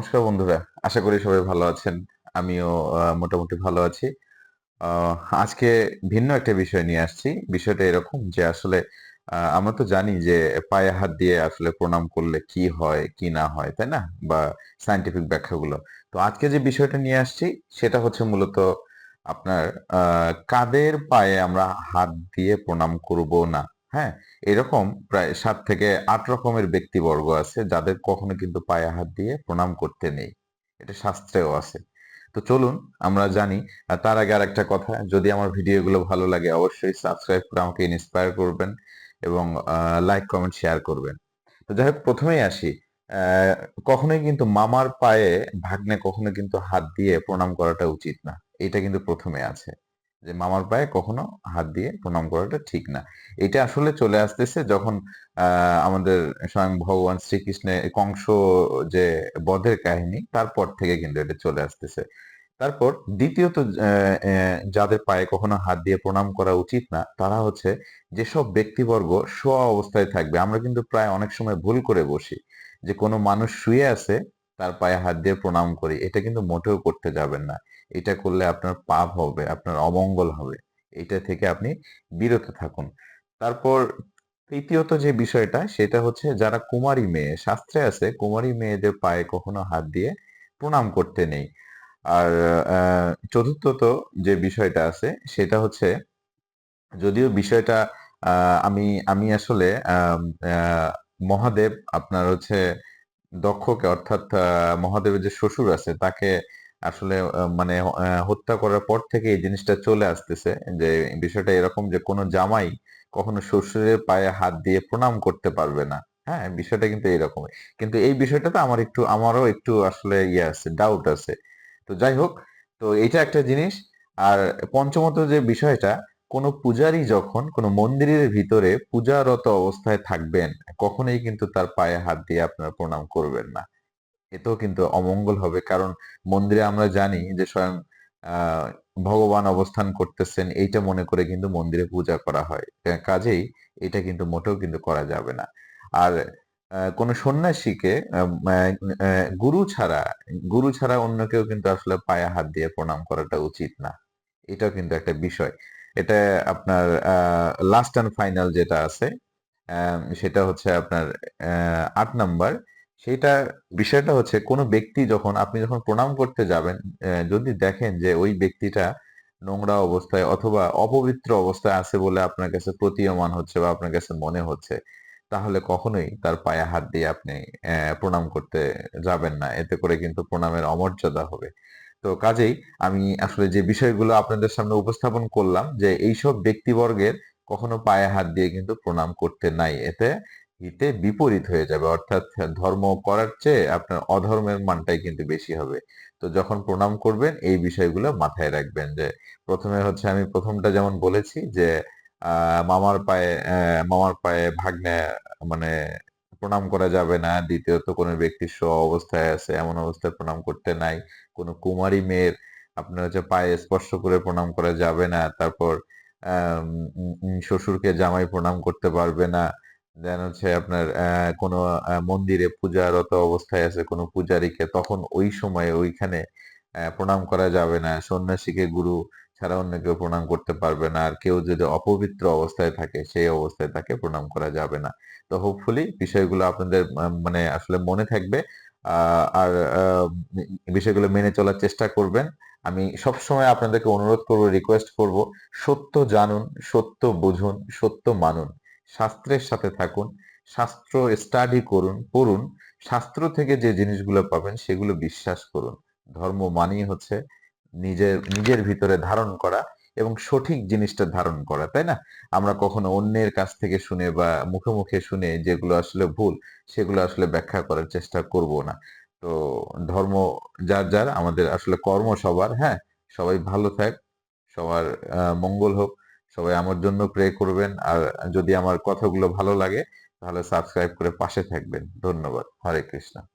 নমস্কার বন্ধুরা, আশা করি সবাই ভালো আছেন। আমিও মোটামুটি ভালো আছি। আহ, আজকে ভিন্ন একটা বিষয় নিয়ে আসছি। বিষয়টা এরকম যে আসলে আমরা তো জানি যে পায়ে হাত দিয়ে আসলে প্রণাম করলে কি হয় কি না হয়, তাই না? বা সায়েন্টিফিক ব্যাখ্যাগুলো। তো আজকে যে বিষয়টা নিয়ে আসছি সেটা হচ্ছে মূলত আপনার কাদের পায়ে আমরা হাত দিয়ে প্রণাম করব না। হ্যাঁ, এরকম প্রায় 7 থেকে 8 রকমের ব্যক্তিবর্গ আছে যাদের কখনো কিন্তু পায়ে হাত দিয়ে প্রণাম করতে নেই। এটা শাস্ত্রেও আছে। তো চলুন আমরা জানি। আর তার আগে আরেকটা কথা, যদি আমার ভিডিওগুলো ভালো লাগে অবশ্যই সাবস্ক্রাইব করে আমাকে ইন্সপায়ার করবেন এবং লাইক কমেন্ট শেয়ার করবেন। তো যাই হোক, প্রথমেই আসি। আহ, কখনোই কিন্তু মামার পায়ে ভাগ্নে কখনো কিন্তু হাত দিয়ে প্রণাম করাটা উচিত না। এটা কিন্তু প্রথমে আছে যে মামার পায়ে কখনো হাত দিয়ে প্রণাম করাটা ঠিক না। এটা আসলে চলে আসতেছে যখন আমাদের স্বয়ং ভগবান শ্রীকৃষ্ণের কংস যে বধের কাহিনী, তারপর থেকে কিন্তু এটা চলে আসতেছে। তারপর দ্বিতীয়ত, যাদের পায়ে কখনো হাত দিয়ে প্রণাম করা উচিত না তারা হচ্ছে যেসব ব্যক্তিবর্গ শোয়া অবস্থায় থাকবে। আমরা কিন্তু প্রায় অনেক সময় ভুল করে বসি যে কোনো মানুষ শুয়ে আছে, তার পায়ে হাত দিয়ে প্রণাম করি। এটা কিন্তু মোটেও করতে যাবেন না। এটা করলে আপনার পাপ হবে, আপনার অমঙ্গল হবে। এটা থেকে আপনি বিরত থাকুন। তারপর তৃতীয়ত যে বিষয়টা সেটা হচ্ছে যারা কুমারী মেয়ে, শাস্ত্রে আছে কুমারী মেয়েদের পায়ে কখনো হাত দিয়ে প্রণাম করতে নেই। আর চতুর্থত যে বিষয়টা আছে সেটা হচ্ছে, যদিও বিষয়টা আমি আমি আসলে মহাদেব আপনার হচ্ছে দক্ষকে, অর্থাৎ মহাদেবের যে শ্বশুর আছে তাকে আসলে মানে হত্যা করার পর থেকে এই জিনিসটা চলে আসতেছে যে বিষয়টা এরকম যে কোনো জামাই কখনো শ্বশুরের পায়ে হাত দিয়ে প্রণাম করতে পারবে না। হ্যাঁ, বিষয়টা কিন্তু এইরকমই। কিন্তু এই বিষয়টাতে আমারও একটু আসলে ইয়ে আছে, ডাউট আছে। তো যাই হোক, তো এটা একটা জিনিস। আর পঞ্চমত যে বিষয়টা, কোনো পূজারী যখন কোনো মন্দিরের ভিতরে পূজারত অবস্থায় থাকবেন, কখনোই কিন্তু তার পায়ে হাত দিয়ে আপনারা প্রণাম করবেন না। এতেও কিন্তু অমঙ্গল হবে। কারণ মন্দিরে আমরা জানি যে স্বয়ং আহ ভগবান অবস্থান করতেছেন, এইটা মনে করে কিন্তু মন্দিরে পূজা করা হয়। কাজেই এটা কিন্তু মোটেও কিন্তু করা যাবে না। আর কোনো সন্ন্যাসীকে গুরু ছাড়া অন্য কেউ কিন্তু আসলে পায়ে হাত দিয়ে প্রণাম করাটা উচিত না। এটাও কিন্তু একটা বিষয়। এটা আপনার লাস্ট অ্যান্ড ফাইনাল যেটা আছে, সেটা হচ্ছে আপনার 8 নাম্বার। সেটা বিষয়টা হচ্ছে কোনো ব্যক্তি যখন আপনি যখন প্রণাম করতে যাবেন, যদি দেখেন যে ওই ব্যক্তিটা নোংরা অবস্থায় অথবা অপবিত্র অবস্থায় আছে বলে আপনার কাছে প্রতীয়মান হচ্ছে বা আপনার কাছে মনে হচ্ছে, তাহলে কখনোই তার পায়ে হাত দিয়ে আপনি প্রণাম করতে যাবেন না। এতে করে কিন্তু প্রণামের অমর্যাদা হবে। তো কাজেই আমি আসলে যে বিষয়গুলো আপনাদের সামনে উপস্থাপন করলাম যে এইসব ব্যক্তিবর্গের কখনো পায়ে হাত দিয়ে কিন্তু প্রণাম করতে নাই। এতে হিতে বিপরীত হয়ে যাবে, অর্থাৎ ধর্ম করার চেয়ে আপনার অধর্মের মানটাই কিন্তু বেশি হবে। তো যখন প্রণাম করবেন এই বিষয়গুলো মাথায় রাখবেন যে প্রথমে হচ্ছে, আমি প্রথমটা যেমন বলেছি যে মামার পায়ে ভাগ্নে মানে প্রণাম করা যাবে না। দ্বিতীয়ত কোনো ব্যক্তি অবস্থায় আছে এমন অবস্থায় প্রণাম করতে নাই। কোনো কুমারী মেয়ের আপনার হচ্ছে পায়ে স্পর্শ করে প্রণাম করা যাবে না। তারপর শ্বশুরকে জামাই প্রণাম করতে পারবে না। দেন হচ্ছে আপনার কোনো মন্দিরে পূজারত অবস্থায় আছে কোনো পূজারীকে, তখন ওই সময়ে ওইখানে প্রণাম করা যাবে না। সন্ন্যাসীকে গুরু ছাড়া অন্য কেউ প্রণাম করতে পারবে না। আর কেউ যদি অপবিত্র অবস্থায় থাকে সেই অবস্থায় তাকে প্রণাম করা যাবে না। তো হোপফুলি বিষয়গুলো আপনাদের মানে আসলে মনে থাকবে। আর বিষয়গুলো মেনে চলার চেষ্টা করবেন। আমি সবসময় আপনাদেরকে অনুরোধ করব, রিকোয়েস্ট করব, সত্য জানুন, সত্য বুঝুন, সত্য মানুন, শাস্ত্রের সাথে থাকুন, শাস্ত্র স্টাডি করুন, পড়ুন। শাস্ত্র থেকে যে জিনিসগুলো পাবেন সেগুলো বিশ্বাস করুন। ধর্ম মানেই হচ্ছে নিজের নিজের ভিতরে ধারণ করা এবং সঠিক জিনিসটা ধারণ করা, তাই না? আমরা কখনো অন্যের কাছ থেকে শুনে বা মুখে মুখে শুনে যেগুলো আসলে ভুল, সেগুলো আসলে ব্যাখ্যা করার চেষ্টা করব না। তো ধর্ম যার যার, আমাদের আসলে কর্ম সবার। হ্যাঁ, সবাই ভালো থাক, সবার মঙ্গল হোক। সবাই আমার জন্য প্রে করবেন। আর যদি আমার কথাগুলো ভালো লাগে তাহলে সাবস্ক্রাইব করে পাশে থাকবেন। ধন্যবাদ। হরে কৃষ্ণ।